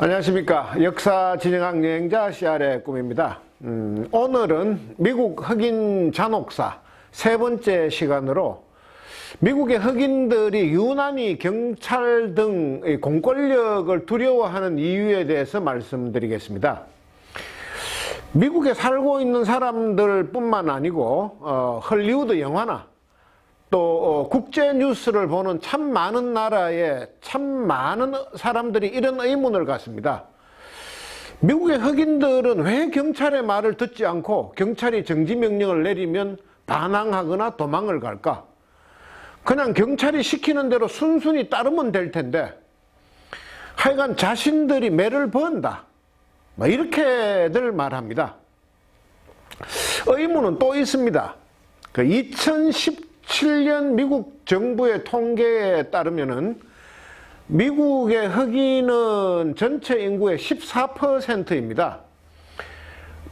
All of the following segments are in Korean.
안녕하십니까. 역사 진행학 여행자 CR의 꿈입니다. 오늘은 미국 흑인 잔혹사 세 번째 시간으로 미국의 흑인들이 유난히 경찰 등 공권력을 두려워하는 이유에 대해서 말씀드리겠습니다. 미국에 살고 있는 사람들 뿐만 아니고 헐리우드 영화나 또 국제 뉴스를 보는 참 많은 나라에 참 많은 사람들이 이런 의문을 갖습니다. 미국의 흑인들은 왜 경찰의 말을 듣지 않고 경찰이 정지명령을 내리면 반항하거나 도망을 갈까? 그냥 경찰이 시키는 대로 순순히 따르면 될 텐데 하여간 자신들이 매를 번다, 이렇게들 말합니다. 의문은 또 있습니다. 2017년 미국 정부의 통계에 따르면은 미국의 흑인은 전체 인구의 14%입니다.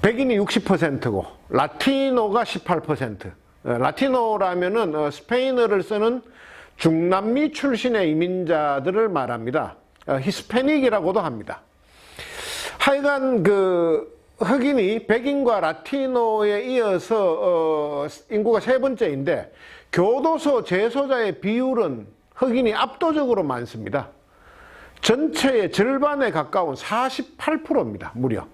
백인이 60%고 라티노가 18%. 라티노라면은 스페인어를 쓰는 중남미 출신의 이민자들을 말합니다. 히스패닉이라고도 합니다. 하여간 흑인이 백인과 라티노에 이어서 인구가 세 번째인데 교도소 재소자의 비율은 흑인이 압도적으로 많습니다. 전체의 절반에 가까운 48%입니다. 무려.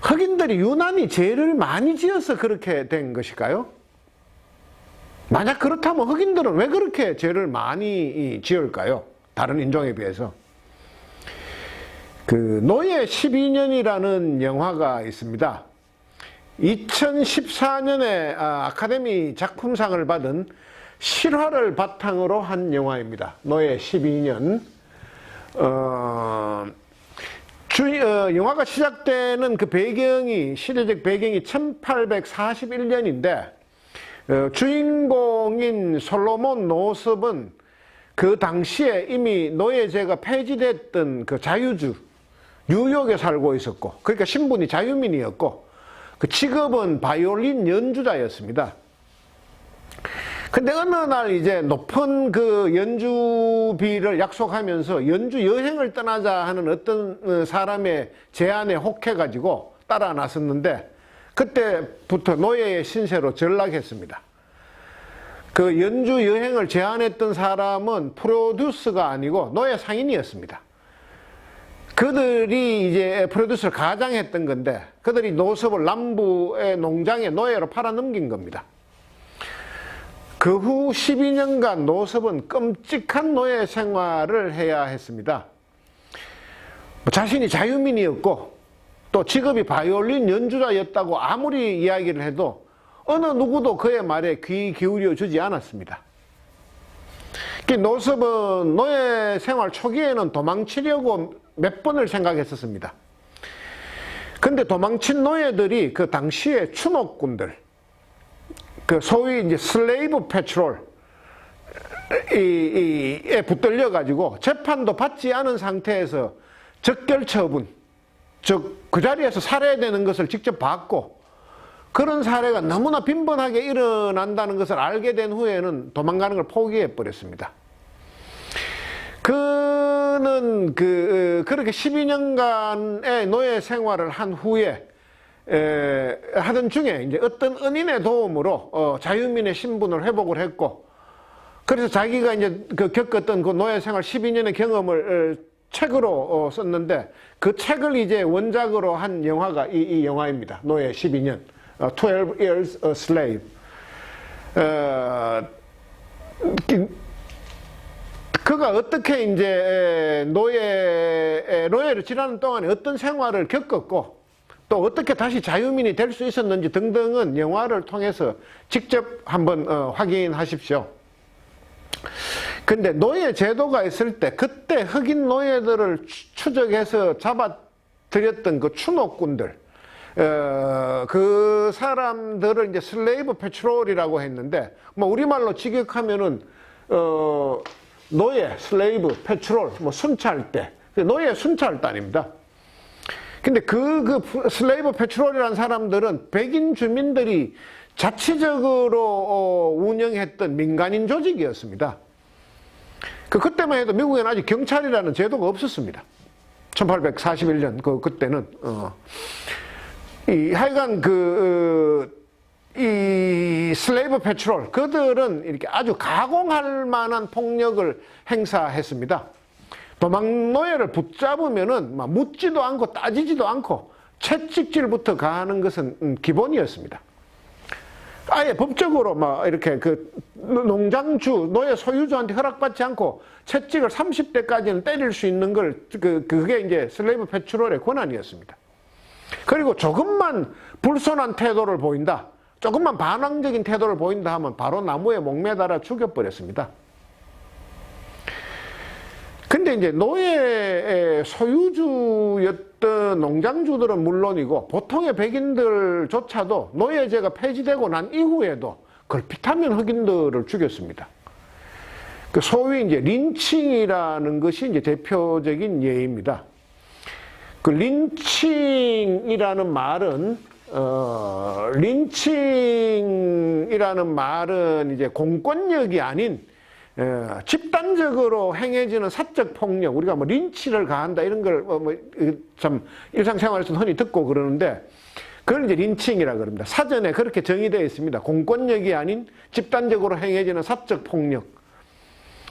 흑인들이 유난히 죄를 많이 지어서 그렇게 된 것일까요? 만약 그렇다면 흑인들은 왜 그렇게 죄를 많이 지을까요? 다른 인종에 비해서. 노예 12년이라는 영화가 있습니다. 2014년에 아카데미 작품상을 받은 실화를 바탕으로 한 영화입니다. 노예 12년. 영화가 시작되는 시대적 배경이 1841년인데, 주인공인 솔로몬 노섭은 그 당시에 이미 노예제가 폐지됐던 자유주, 뉴욕에 살고 있었고, 그러니까 신분이 자유민이었고, 직업은 바이올린 연주자였습니다. 근데 어느 날 이제 높은 연주비를 약속하면서 연주 여행을 떠나자 하는 어떤 사람의 제안에 혹해가지고 따라 나섰는데, 그때부터 노예의 신세로 전락했습니다. 연주 여행을 제안했던 사람은 프로듀서가 아니고 노예 상인이었습니다. 그들이 이제 프로듀서를 가장했던 건데, 그들이 노섭을 남부의 농장에 노예로 팔아넘긴 겁니다. 그 후 12년간 노섭은 끔찍한 노예 생활을 해야 했습니다. 자신이 자유민이었고 또 직업이 바이올린 연주자였다고 아무리 이야기를 해도 어느 누구도 그의 말에 귀 기울여 주지 않았습니다. 노섭은 노예 생활 초기에는 도망치려고 몇 번을 생각했었습니다. 근데 도망친 노예들이 그 당시에 추노꾼들, 소위 이제 슬레이브 패트롤에 붙들려 가지고 재판도 받지 않은 상태에서 적결 처분, 즉 그 자리에서 살해되는 것을 직접 봤고, 그런 사례가 너무나 빈번하게 일어난다는 것을 알게 된 후에는 도망가는 걸 포기해 버렸습니다. 그는 그렇게 12년간의 노예 생활을 한 후에 하던 중에 이제 어떤 은인의 도움으로 자유민의 신분을 회복을 했고, 그래서 자기가 이제 겪었던 노예 생활 12년의 경험을 책으로 썼는데, 그 책을 이제 원작으로 한 영화가 이 영화입니다. 노예 12년. 12 Years a Slave. 그가 어떻게 이제 노예를 지나는 동안에 어떤 생활을 겪었고, 또 어떻게 다시 자유민이 될 수 있었는지 등등은 영화를 통해서 직접 한번 확인하십시오. 근데 노예 제도가 있을 때 그때 흑인 노예들을 추적해서 잡아들였던 추노꾼들, 그 사람들을 이제 슬레이브 패트롤이라고 했는데, 우리말로 직역하면은 노예, 슬레이브, 패트롤, 순찰대, 노예 순찰단입니다. 근데 슬레이브 패트롤이라는 사람들은 백인 주민들이 자치적으로 운영했던 민간인 조직이었습니다. 그때만 해도 미국에는 아직 경찰이라는 제도가 없었습니다. 1841년 그때는 하여간 이 슬레이브 패트롤 그들은 이렇게 아주 가공할 만한 폭력을 행사했습니다. 도망 노예를 붙잡으면은 막 묻지도 않고 따지지도 않고 채찍질부터 가하는 것은 기본이었습니다. 아예 법적으로 막 이렇게 농장주, 노예 소유주한테 허락받지 않고 채찍을 30대까지는 때릴 수 있는 그게 이제 슬레이브 패트롤의 권한이었습니다. 그리고 조금만 불손한 태도를 보인다, 조금만 반항적인 태도를 보인다 하면 바로 나무에 목매달아 죽여버렸습니다. 근데 이제 노예 소유주였던 농장주들은 물론이고 보통의 백인들조차도 노예제가 폐지되고 난 이후에도 걸핏하면 흑인들을 죽였습니다. 그 소위 이제 린칭이라는 것이 이제 대표적인 예입니다. 그 린칭이라는 말은 이제 공권력이 아닌 집단적으로 행해지는 사적 폭력, 우리가 뭐 린치를 가한다 이런 걸 참 일상생활에서 흔히 듣고 그러는데 그걸 이제 린칭이라 그럽니다. 사전에 그렇게 정의되어 있습니다. 공권력이 아닌 집단적으로 행해지는 사적 폭력.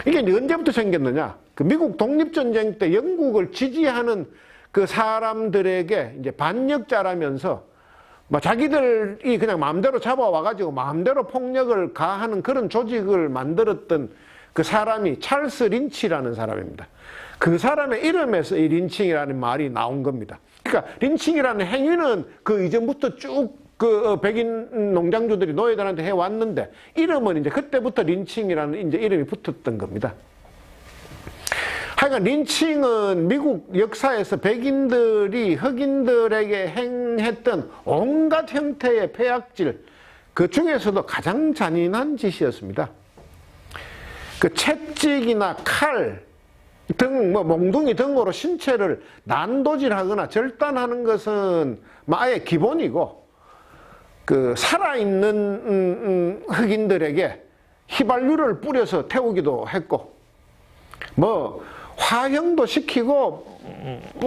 이게 이제 언제부터 생겼느냐? 그 미국 독립전쟁 때 영국을 지지하는 그 사람들에게 이제 반역자라면서 뭐 자기들이 그냥 마음대로 잡아와가지고 마음대로 폭력을 가하는 그런 조직을 만들었던 그 사람이 찰스 린치라는 사람입니다. 그 사람의 이름에서 이 린칭이라는 말이 나온 겁니다. 그러니까 린칭이라는 행위는 그 이전부터 쭉 백인 농장주들이 노예들한테 해왔는데 이름은 이제 그때부터 린칭이라는 이제 이름이 붙었던 겁니다. 하여간 린칭은 미국 역사에서 백인들이 흑인들에게 행했던 온갖 형태의 폐악질, 그 중에서도 가장 잔인한 짓이었습니다. 그 채찍이나 칼 등, 몽둥이 등으로 신체를 난도질하거나 절단하는 것은 아예 기본이고, 그 살아있는 흑인들에게 휘발유를 뿌려서 태우기도 했고, 화형도 시키고,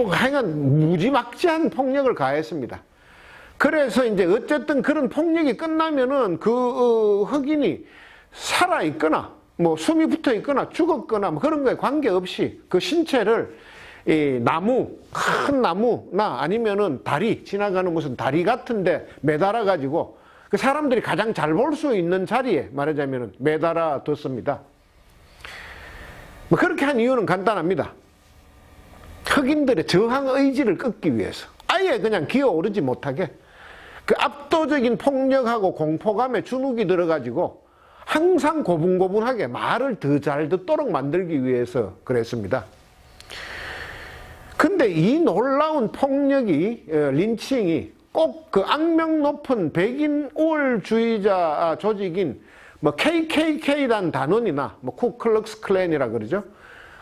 하여간 무지막지한 폭력을 가했습니다. 그래서 이제 어쨌든 그런 폭력이 끝나면은 그 흑인이 살아있거나, 숨이 붙어 있거나 죽었거나 그런 거에 관계없이 그 신체를 이 큰 나무나 아니면은 다리, 지나가는 무슨 다리 같은데 매달아 가지고 그 사람들이 가장 잘 볼 수 있는 자리에 말하자면은 매달아 뒀습니다. 그렇게 한 이유는 간단합니다. 흑인들의 저항 의지를 꺾기 위해서, 아예 그냥 기어오르지 못하게 그 압도적인 폭력하고 공포감에 주눅이 들어가지고 항상 고분고분하게 말을 더 잘 듣도록 만들기 위해서 그랬습니다. 근데 이 놀라운 폭력이, 린칭이 꼭 그 악명 높은 백인 우월주의자 조직인 KKK단 단원이나 쿠클럭스 클랜이라 그러죠.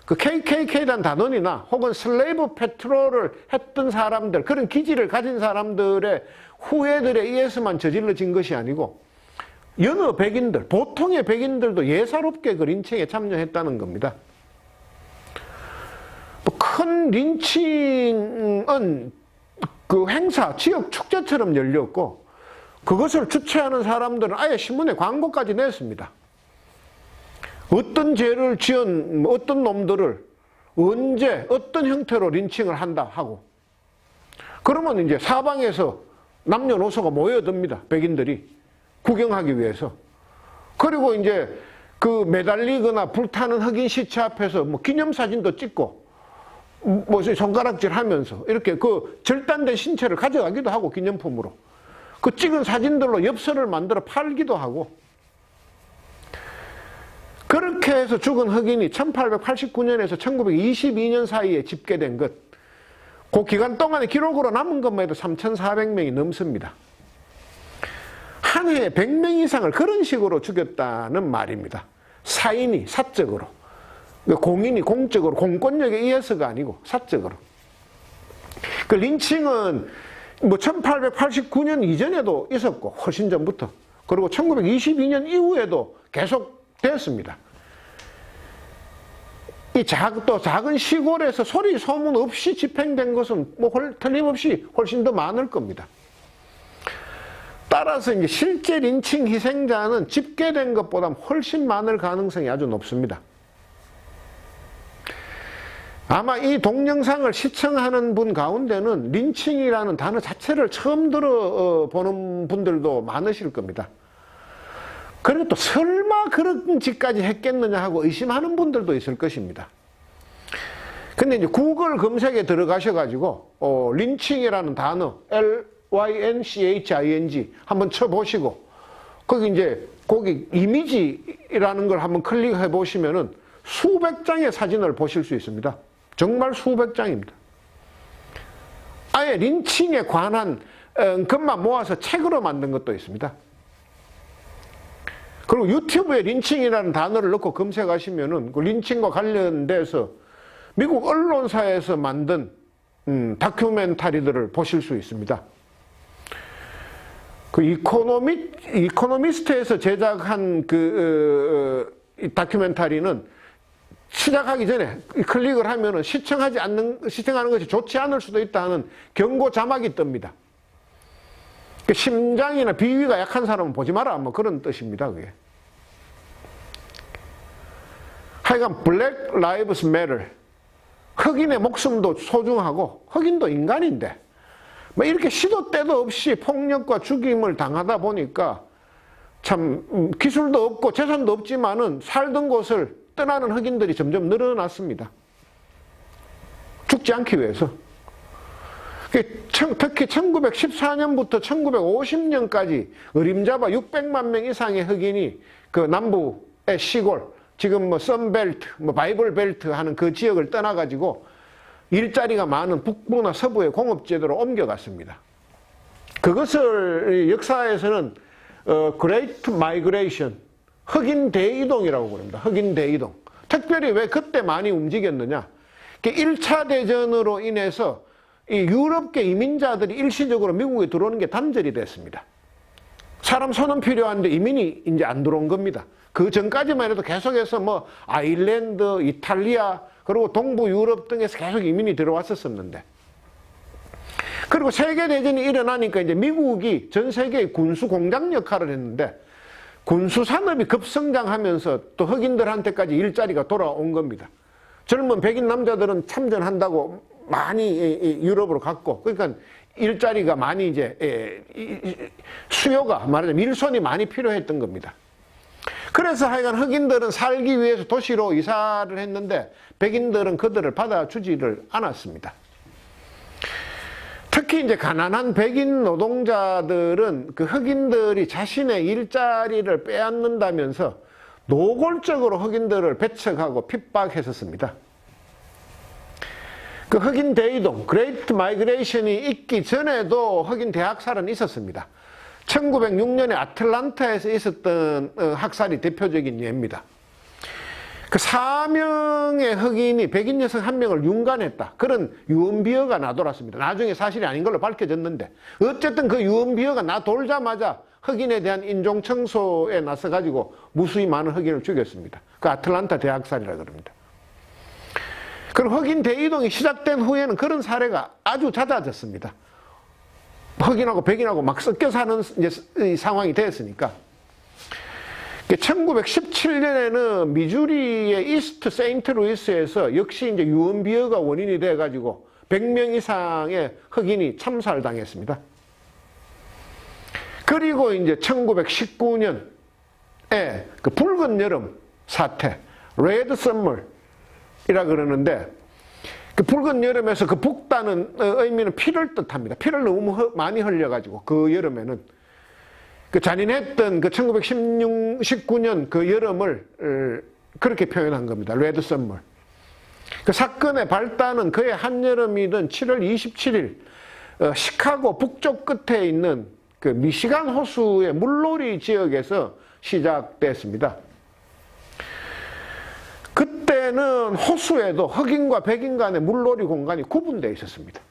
그 KKK단 단원이나 혹은 슬레이브 패트롤을 했던 사람들, 그런 기질을 가진 사람들의 후예들에 의해서만 저질러진 것이 아니고 여느 백인들, 보통의 백인들도 예사롭게 그 린칭에 참여했다는 겁니다. 큰 린칭은 그 행사, 지역 축제처럼 열렸고, 그것을 주최하는 사람들은 아예 신문에 광고까지 냈습니다. 어떤 죄를 지은 어떤 놈들을 언제 어떤 형태로 린칭을 한다 하고, 그러면 이제 사방에서 남녀노소가 모여듭니다. 백인들이 구경하기 위해서. 그리고 이제 그 매달리거나 불타는 흑인 시체 앞에서 기념사진도 찍고 손가락질 하면서 이렇게 그 절단된 신체를 가져가기도 하고, 기념품으로 그 찍은 사진들로 엽서를 만들어 팔기도 하고, 그렇게 해서 죽은 흑인이 1889년에서 1922년 사이에 집계된 것, 그 기간 동안에 기록으로 남은 것만 해도 3,400명이 넘습니다. 한 해에 100명 이상을 그런 식으로 죽였다는 말입니다. 사인이 사적으로, 공인이 공적으로, 공권력에 의해서가 아니고 사적으로. 그 린칭은 1889년 이전에도 있었고, 훨씬 전부터, 그리고 1922년 이후에도 계속 되었습니다. 또 작은 시골에서 소리 소문 없이 집행된 것은 뭐 틀림없이 훨씬 더 많을 겁니다. 따라서 이제 실제 린칭 희생자는 집계된 것보다 훨씬 많을 가능성이 아주 높습니다. 아마 이 동영상을 시청하는 분 가운데는 린칭이라는 단어 자체를 처음 들어보는 분들도 많으실 겁니다. 그리고 또 설마 그런 짓까지 했겠느냐 하고 의심하는 분들도 있을 것입니다. 근데 이제 구글 검색에 들어가셔가지고 린칭이라는 단어 LYNCHING 한번 쳐보시고 거기 이미지라는 걸 한번 클릭해 보시면은 수백 장의 사진을 보실 수 있습니다. 정말 수백 장입니다. 아예 린칭에 관한 것만 모아서 책으로 만든 것도 있습니다. 그리고 유튜브에 린칭이라는 단어를 넣고 검색하시면은 그 린칭과 관련돼서 미국 언론사에서 만든 다큐멘터리들을 보실 수 있습니다. 그 이코노미스트에서 제작한 이 다큐멘터리는 시작하기 전에 클릭을 하면은 시청하는 것이 좋지 않을 수도 있다 하는 경고 자막이 뜹니다. 심장이나 비위가 약한 사람은 보지 마라, 뭐 그런 뜻입니다, 그게. 하여간 Black Lives Matter. 흑인의 목숨도 소중하고 흑인도 인간인데 뭐 이렇게 시도 때도 없이 폭력과 죽임을 당하다 보니까 참 기술도 없고 재산도 없지만은 살던 곳을 떠나는 흑인들이 점점 늘어났습니다. 죽지 않기 위해서. 특히 1914년부터 1950년까지 어림잡아 600만 명 이상의 흑인이 그 남부의 시골, 지금 뭐 썬벨트, 뭐 바이블 벨트 하는 그 지역을 떠나가지고 일자리가 많은 북부나 서부의 공업지대로 옮겨갔습니다. 그것을 역사에서는 Great Migration, 흑인 대이동이라고 부릅니다. 흑인 대이동. 특별히 왜 그때 많이 움직였느냐? 1차 대전으로 인해서 이 유럽계 이민자들이 일시적으로 미국에 들어오는 게 단절이 됐습니다. 사람 손은 필요한데 이민이 이제 안 들어온 겁니다. 그 전까지만 해도 계속해서 뭐 아일랜드, 이탈리아, 그리고 동부 유럽 등에서 계속 이민이 들어왔었는데, 그리고 세계대전이 일어나니까 이제 미국이 전 세계의 군수 공장 역할을 했는데 군수 산업이 급성장하면서 또 흑인들한테까지 일자리가 돌아온 겁니다. 젊은 백인 남자들은 참전한다고 많이 유럽으로 갔고, 그러니까 일자리가 많이 이제 수요가 말하자면 일손이 많이 필요했던 겁니다. 그래서 하여간 흑인들은 살기 위해서 도시로 이사를 했는데 백인들은 그들을 받아주지를 않았습니다. 특히 이제 가난한 백인 노동자들은 그 흑인들이 자신의 일자리를 빼앗는다면서 노골적으로 흑인들을 배척하고 핍박했었습니다. 그 흑인 대이동, Great Migration이 있기 전에도 흑인 대학살은 있었습니다. 1906년에 아틀란타에서 있었던 학살이 대표적인 예입니다. 그 4명의 흑인이 백인 여성 1명을 윤관했다. 그런 유언비어가 나돌았습니다. 나중에 사실이 아닌 걸로 밝혀졌는데 어쨌든 그 유언비어가 나돌자마자 흑인에 대한 인종청소에 나서가지고 무수히 많은 흑인을 죽였습니다. 그 아틀란타 대학살이라 그럽니다. 그리고 흑인 대이동이 시작된 후에는 그런 사례가 아주 잦아졌습니다. 흑인하고 백인하고 막 섞여 사는 이제 상황이 됐으니까. 1917년에는 미주리의 이스트 세인트루이스에서 역시 이제 유언비어가 원인이 돼가지고 100명 이상의 흑인이 참살당했습니다. 그리고 이제 1919년에 그 붉은 여름 사태, 레드 썸머이라 그러는데, 그 붉은 여름에서 그 붓다는 의미는 피를 뜻합니다. 피를 너무 많이 흘려가지고 그 여름에는 그 잔인했던 그 1919년 그 여름을 그렇게 표현한 겁니다. 레드 썸머. 그 사건의 발단은 그해 한여름이던 7월 27일 시카고 북쪽 끝에 있는 그 미시간 호수의 물놀이 지역에서 시작됐습니다. 그때는 호수에도 흑인과 백인 간의 물놀이 공간이 구분되어 있었습니다.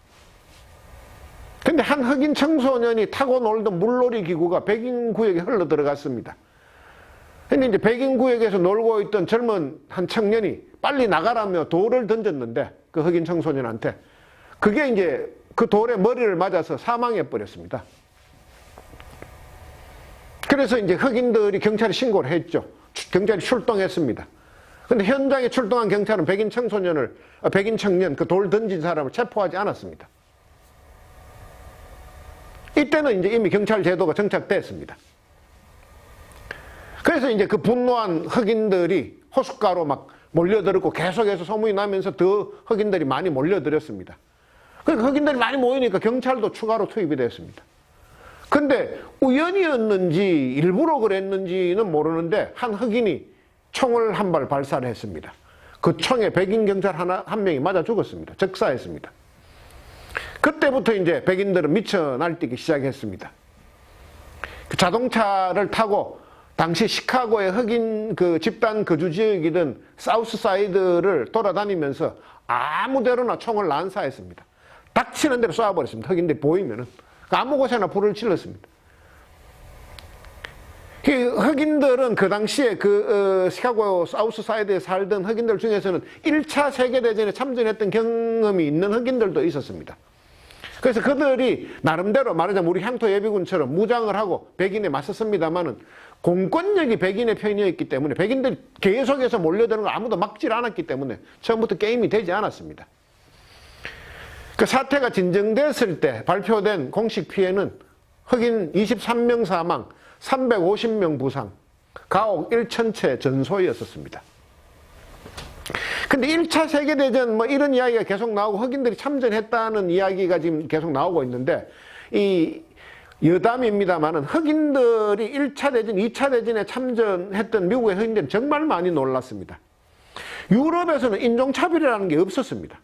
근데 한 흑인 청소년이 타고 놀던 물놀이 기구가 백인 구역에 흘러 들어갔습니다. 근데 이제 백인 구역에서 놀고 있던 젊은 한 청년이 빨리 나가라며 돌을 던졌는데 그 흑인 청소년한테 그게 이제 그 돌에 머리를 맞아서 사망해 버렸습니다. 그래서 이제 흑인들이 경찰에 신고를 했죠. 경찰이 출동했습니다. 근데 현장에 출동한 경찰은 백인 청년, 그 돌 던진 사람을 체포하지 않았습니다. 이때는 이제 이미 경찰 제도가 정착됐습니다. 그래서 이제 그 분노한 흑인들이 호숫가로 막 몰려들었고 계속해서 소문이 나면서 더 흑인들이 많이 몰려들었습니다. 그러니까 흑인들이 많이 모이니까 경찰도 추가로 투입이 됐습니다. 근데 우연이었는지 일부러 그랬는지는 모르는데 한 흑인이 총을 한 발 발사를 했습니다. 그 총에 백인 경찰 한 명이 맞아 죽었습니다. 적사했습니다. 그때부터 이제 백인들은 미쳐 날뛰기 시작했습니다. 그 자동차를 타고 당시 시카고의 흑인 그 집단 거주 지역이던 사우스사이드를 돌아다니면서 아무데로나 총을 난사했습니다. 닥치는 대로 쏴버렸습니다. 흑인들이 보이면은. 아무 곳에나 불을 질렀습니다. 흑인들은 그 당시에 시카고 사우스사이드에 살던 흑인들 중에서는 1차 세계대전에 참전했던 경험이 있는 흑인들도 있었습니다. 그래서 그들이 나름대로 말하자면 우리 향토 예비군처럼 무장을 하고 백인에 맞섰습니다만은 공권력이 백인의 편이었기 때문에 백인들이 계속해서 몰려드는 걸 아무도 막질 않았기 때문에 처음부터 게임이 되지 않았습니다. 그 사태가 진정됐을 때 발표된 공식 피해는 흑인 23명 사망, 350명 부상, 가옥 1,000채 전소였었습니다. 근데 1차 세계대전 뭐 이런 이야기가 계속 나오고 흑인들이 참전했다는 이야기가 지금 계속 나오고 있는데 이 여담입니다만은 흑인들이 1차 대전, 2차 대전에 참전했던 미국의 흑인들은 정말 많이 놀랐습니다. 유럽에서는 인종차별이라는 게 없었습니다.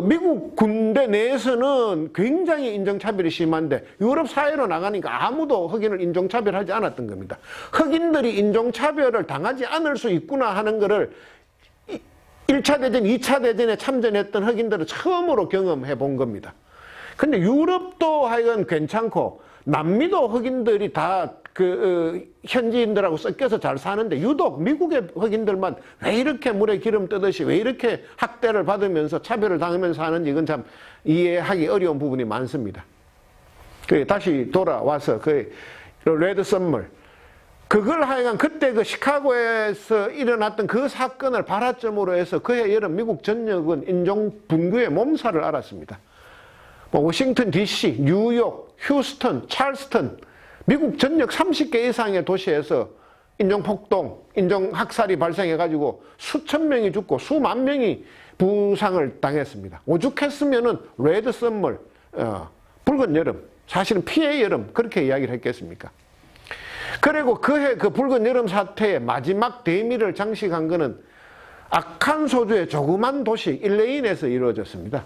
미국 군대 내에서는 굉장히 인종차별이 심한데 유럽 사회로 나가니까 아무도 흑인을 인종차별하지 않았던 겁니다. 흑인들이 인종차별을 당하지 않을 수 있구나 하는 것을 1차 대전, 2차 대전에 참전했던 흑인들은 처음으로 경험해 본 겁니다. 근데 유럽도 하여간 괜찮고 남미도 흑인들이 다 현지인들하고 섞여서 잘 사는데 유독 미국의 흑인들만 왜 이렇게 물에 기름 뜨듯이 왜 이렇게 학대를 받으면서 차별을 당하면서 사는지 이건 참 이해하기 어려운 부분이 많습니다. 다시 돌아와서 레드 썸머 그걸 하여간 그때 그 시카고에서 일어났던 그 사건을 발화점으로 해서 그해 여름 미국 전역은 인종 분규의 몸살을 앓았습니다. 워싱턴 DC, 뉴욕, 휴스턴, 찰스턴 미국 전역 30개 이상의 도시에서 인종폭동, 인종학살이 발생해가지고 수천 명이 죽고 수만 명이 부상을 당했습니다. 오죽했으면은 레드 썸머, 붉은 여름, 사실은 피해 여름 그렇게 이야기를 했겠습니까? 그리고 그해 그 붉은 여름 사태의 마지막 대미를 장식한 것은 아칸소주의 조그만 도시 일레인에서 이루어졌습니다.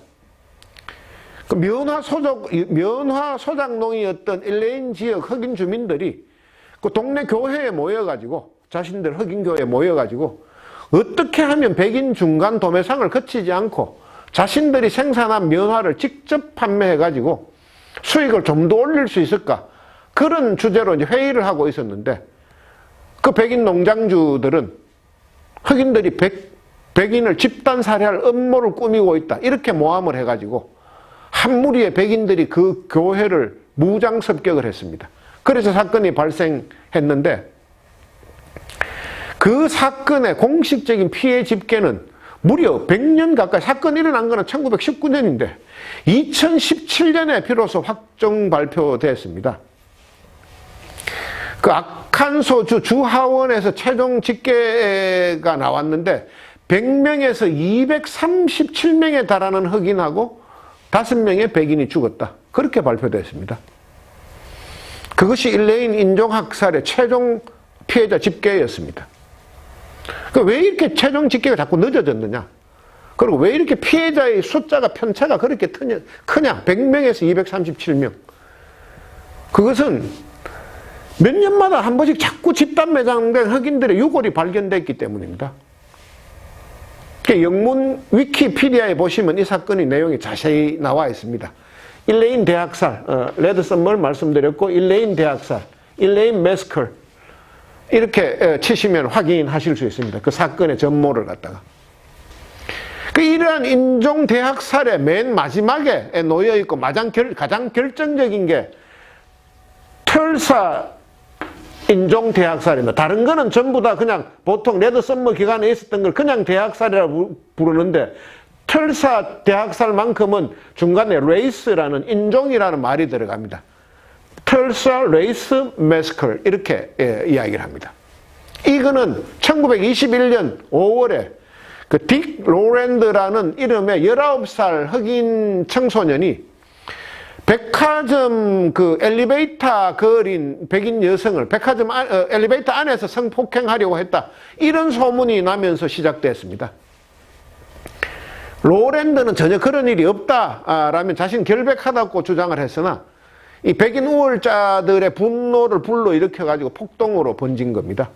그 면화 소작농이었던 일레인 지역 흑인 주민들이 그 동네 교회에 모여가지고 자신들 흑인 교회에 모여가지고 어떻게 하면 백인 중간 도매상을 거치지 않고 자신들이 생산한 면화를 직접 판매해가지고 수익을 좀 더 올릴 수 있을까? 그런 주제로 이제 회의를 하고 있었는데 그 백인 농장주들은 흑인들이 백인을 집단 살해할 음모를 꾸미고 있다. 이렇게 모함을 해가지고 한 무리의 백인들이 그 교회를 무장 습격을 했습니다. 그래서 사건이 발생했는데 그 사건의 공식적인 피해 집계는 무려 100년 가까이 사건이 일어난 거는 1919년인데 2017년에 비로소 확정 발표됐습니다. 그 아칸소주 주하원에서 최종 집계가 나왔는데 100명에서 237명에 달하는 흑인하고 5명의 백인이 죽었다. 그렇게 발표됐습니다. 그것이 일레인 인종학살의 최종 피해자 집계였습니다. 왜 이렇게 최종 집계가 자꾸 늦어졌느냐? 그리고 왜 이렇게 피해자의 숫자가 편차가 그렇게 크냐? 100명에서 237명. 그것은 몇 년마다 한 번씩 자꾸 집단 매장된 흑인들의 유골이 발견됐기 때문입니다. 영문 위키피디아에 보시면 이 사건의 내용이 자세히 나와 있습니다. 일레인 대학살, 레드 썸머를 말씀드렸고 일레인 대학살, 일레인 매스컬, 이렇게 치시면 확인하실 수 있습니다. 그 사건의 전모를 갖다가. 이러한 인종대학살의 맨 마지막에 놓여 있고 가장 결정적인 게 털사 인종대학살입니다. 다른 거는 전부 다 그냥 보통 레드 썸머 기간에 있었던 걸 그냥 대학살이라고 부르는데 털사 대학살만큼은 중간에 레이스라는 인종이라는 말이 들어갑니다. 털사 레이스 매스컬 이렇게 이야기를 합니다. 이거는 1921년 5월에 그 딕 로랜드라는 이름의 19살 흑인 청소년이 백화점 그 엘리베이터 거린 백인 여성을 백화점 엘리베이터 안에서 성폭행하려고 했다. 이런 소문이 나면서 시작됐습니다. 로랜드는 전혀 그런 일이 없다라면 자신 결백하다고 주장을 했으나 이 백인 우월자들의 분노를 불러일으켜가지고 폭동으로 번진 겁니다.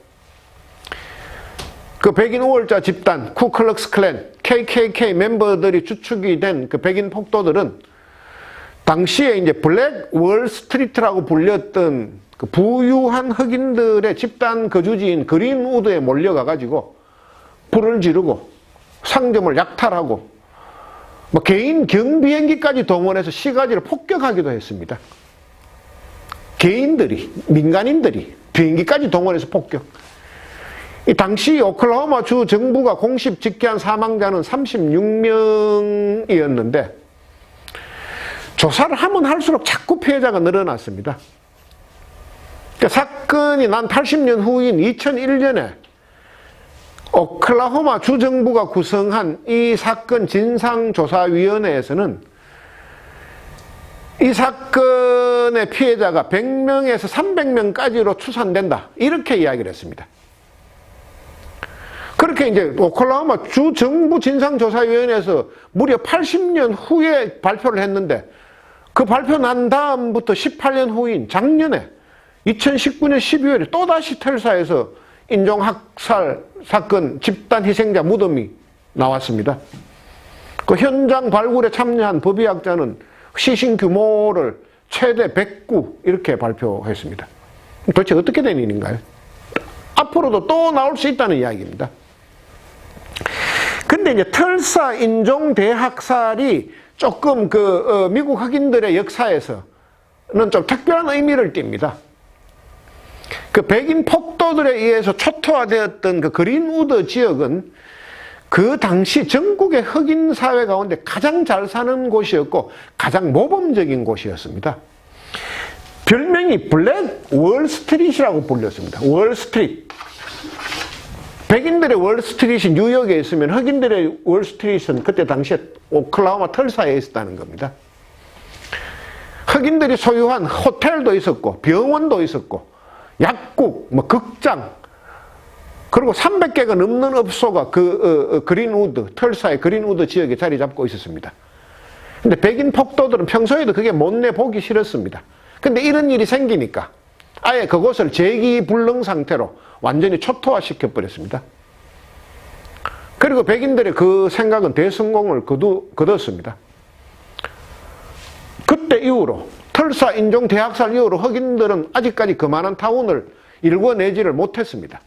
그 백인 우월자 집단, 쿠클럭스 클랜, KKK 멤버들이 주축이 된 그 백인 폭도들은 당시에 이제 블랙 월스트리트라고 불렸던 그 부유한 흑인들의 집단 거주지인 그린우드에 몰려가가지고 불을 지르고 상점을 약탈하고 뭐 개인 경비행기까지 동원해서 시가지를 폭격하기도 했습니다. 개인들이, 민간인들이 비행기까지 동원해서 폭격. 이 당시 오클라호마 주 정부가 공식 집계한 사망자는 36명이었는데 조사를 하면 할수록 자꾸 피해자가 늘어났습니다. 그러니까 사건이 난 80년 후인 2001년에 오클라호마 주 정부가 구성한 이 사건 진상조사위원회에서는 이 사건의 피해자가 100명에서 300명까지로 추산된다. 이렇게 이야기를 했습니다. 그렇게 이제 오클라호마 주 정부 진상조사위원회에서 무려 80년 후에 발표를 했는데 그 발표 난 다음부터 18년 후인 작년에 2019년 12월에 또다시 텔사에서 인종학살 사건 집단 희생자 무덤이 나왔습니다. 그 현장 발굴에 참여한 법의학자는 시신 규모를 최대 109 이렇게 발표했습니다. 도대체 어떻게 된 일인가요? 앞으로도 또 나올 수 있다는 이야기입니다. 근데 이제 털사 인종대학살이 조금 미국 흑인들의 역사에서는 좀 특별한 의미를 띱니다. 그 백인 폭도들에 의해서 초토화되었던 그 그린우드 지역은 그 당시 전국의 흑인 사회 가운데 가장 잘 사는 곳이었고 가장 모범적인 곳이었습니다. 별명이 블랙 월스트리트라고 불렸습니다. 월스트리트. 백인들의 월스트리트이 뉴욕에 있으면 흑인들의 월스트리트는 그때 당시에 오클라호마 털사에 있었다는 겁니다. 흑인들이 소유한 호텔도 있었고 병원도 있었고 약국, 뭐 극장 그리고 300개가 넘는 업소가 그린우드, 털사의 그린우드 지역에 자리 잡고 있었습니다. 근데 백인 폭도들은 평소에도 그게 못내 보기 싫었습니다. 근데 이런 일이 생기니까 아예 그곳을 재기불능 상태로 완전히 초토화시켜 버렸습니다. 그리고 백인들의 그 생각은 대성공을 거뒀습니다. 그때 이후로 털사 인종 대학살 이후로 흑인들은 아직까지 그만한 타운을 일궈내지를 못했습니다.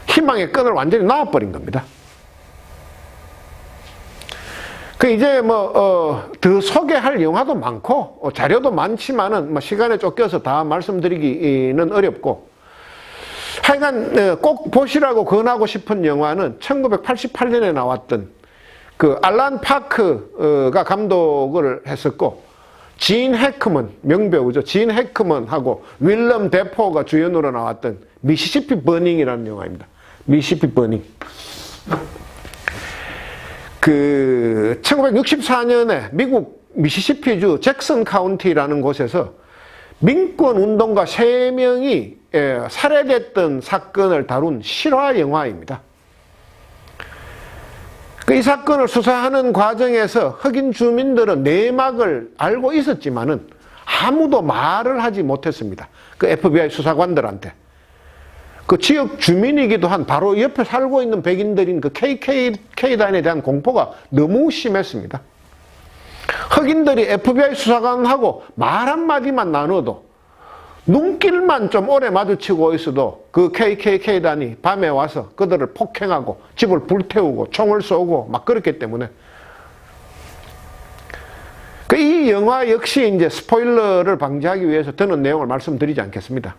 희망의 끈을 완전히 놔버린 겁니다. 이제 더 소개할 영화도 많고 자료도 많지만은 시간에 쫓겨서 다 말씀드리기는 어렵고 하여간 꼭 보시라고 권하고 싶은 영화는 1988년에 나왔던 그 알란 파크가 감독을 했었고 진 해크먼, 명배우죠. 진 해크먼하고 윌럼 데포가 주연으로 나왔던 미시시피 버닝이라는 영화입니다. 미시시피 버닝. 1964년에 미국 미시시피주 잭슨 카운티라는 곳에서 민권 운동가 3명이 살해됐던 사건을 다룬 실화 영화입니다. 이 사건을 수사하는 과정에서 흑인 주민들은 내막을 알고 있었지만은 아무도 말을 하지 못했습니다. 그 FBI 수사관들한테. 그 지역 주민이기도 한 바로 옆에 살고 있는 백인들인 그 KKK단에 대한 공포가 너무 심했습니다. 흑인들이 FBI 수사관하고 말 한마디만 나눠도 눈길만 좀 오래 마주치고 있어도 그 KKK단이 밤에 와서 그들을 폭행하고 집을 불태우고 총을 쏘고 막 그렇기 때문에 이 영화 역시 이제 스포일러를 방지하기 위해서 드는 내용을 말씀드리지 않겠습니다.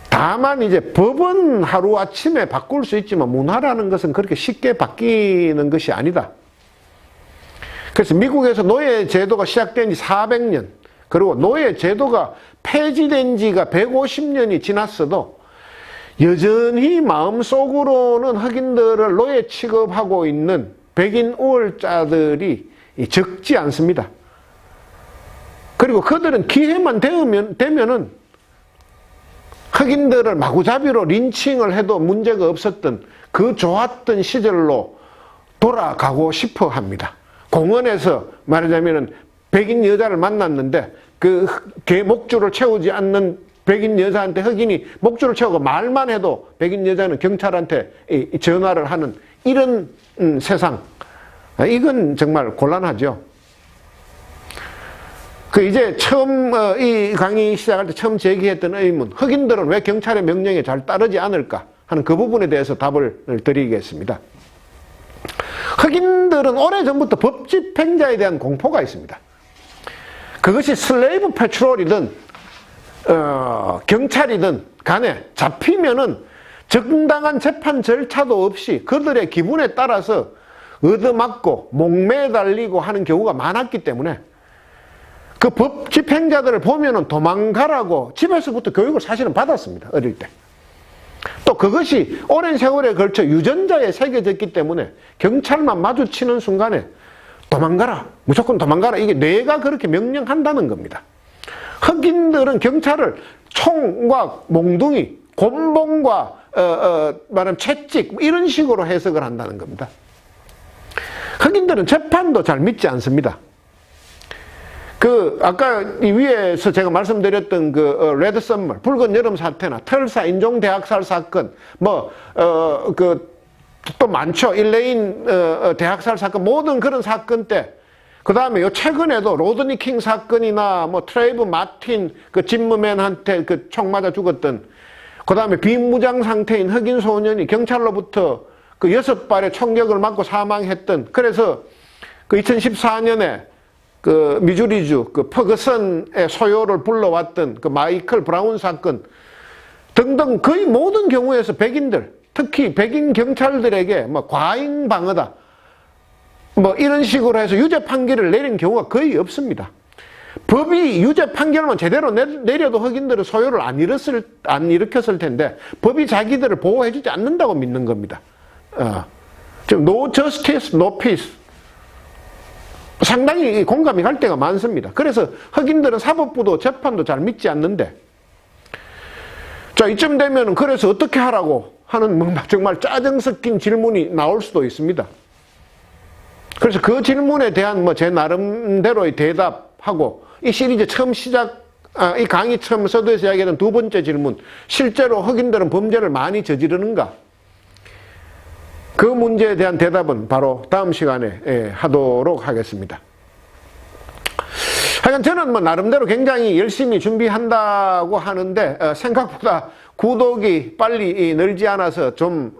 다만 이제 법은 하루아침에 바꿀 수 있지만 문화라는 것은 그렇게 쉽게 바뀌는 것이 아니다. 그래서 미국에서 노예 제도가 시작된 지 400년, 그리고 노예 제도가 폐지된 지가 150년이 지났어도 여전히 마음속으로는 흑인들을 노예 취급하고 있는 백인 우월자들이 적지 않습니다. 그리고 그들은 기회만 되면은 흑인들을 마구잡이로 린칭을 해도 문제가 없었던 그 좋았던 시절로 돌아가고 싶어 합니다. 공원에서 말하자면은 백인 여자를 만났는데 그 목줄을 채우지 않는 백인 여자한테 흑인이 목줄을 채우고 말만 해도 백인 여자는 경찰한테 전화를 하는 이런 세상. 이건 정말 곤란하죠. 이제 처음 이 강의 시작할 때 처음 제기했던 의문, 흑인들은 왜 경찰의 명령에 잘 따르지 않을까 하는 그 부분에 대해서 답을 드리겠습니다. 흑인들은 오래전부터 법 집행자에 대한 공포가 있습니다. 그것이 슬레이브 패트롤이든 경찰이든 간에 잡히면은 정당한 재판 절차도 없이 그들의 기분에 따라서 얻어맞고 목매달리고 하는 경우가 많았기 때문에 그 법 집행자들을 보면은 도망가라고 집에서부터 교육을 사실은 받았습니다. 어릴 때. 또 그것이 오랜 세월에 걸쳐 유전자에 새겨졌기 때문에 경찰만 마주치는 순간에 도망가라, 무조건 도망가라, 이게 뇌가 그렇게 명령한다는 겁니다. 흑인들은 경찰을 총과 몽둥이, 곤봉과 말하면 채찍 이런 식으로 해석을 한다는 겁니다. 흑인들은 재판도 잘 믿지 않습니다. 아까 이 위에서 제가 말씀드렸던 레드 썸머, 붉은 여름 사태나 털사 인종 대학살 사건, 또 많죠. 일레인 대학살 사건, 모든 그런 사건 때, 그 다음에 요 최근에도 로드니 킹 사건이나 트레이브 마틴 진무맨한테 총 맞아 죽었던, 그 다음에 비무장 상태인 흑인 소년이 경찰로부터 6발의 총격을 맞고 사망했던, 그래서 2014년에 미주리주 퍼거슨의 소요를 불러왔던 마이클 브라운 사건 등등 거의 모든 경우에서 백인들, 특히 백인 경찰들에게 과잉 방어다 이런 식으로 해서 유죄 판결을 내린 경우가 거의 없습니다. 법이 유죄 판결만 제대로 내려도 흑인들은 소요를 안 일으켰을 텐데 법이 자기들을 보호해주지 않는다고 믿는 겁니다. 지금 no justice, no peace. 상당히 공감이 갈 때가 많습니다. 그래서 흑인들은 사법부도 재판도 잘 믿지 않는데, 자, 이쯤 되면 그래서 어떻게 하라고 하는 정말 짜증 섞인 질문이 나올 수도 있습니다. 그래서 그 질문에 대한 제 나름대로의 대답하고, 이 시리즈 처음 이 강의 처음 서두에서 이야기하는 두 번째 질문, 실제로 흑인들은 범죄를 많이 저지르는가? 그 문제에 대한 대답은 바로 다음 시간에 하도록 하겠습니다. 하여간 저는 나름대로 굉장히 열심히 준비한다고 하는데 생각보다 구독이 빨리 늘지 않아서 좀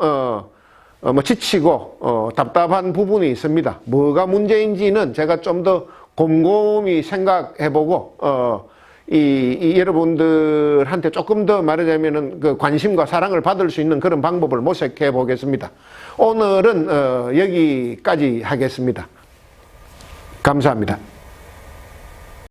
지치고 답답한 부분이 있습니다. 뭐가 문제인지는 제가 좀 더 곰곰이 생각해보고 여러분들한테 조금 더 말하자면은 관심과 사랑을 받을 수 있는 그런 방법을 모색해 보겠습니다. 오늘은 여기까지 하겠습니다. 감사합니다.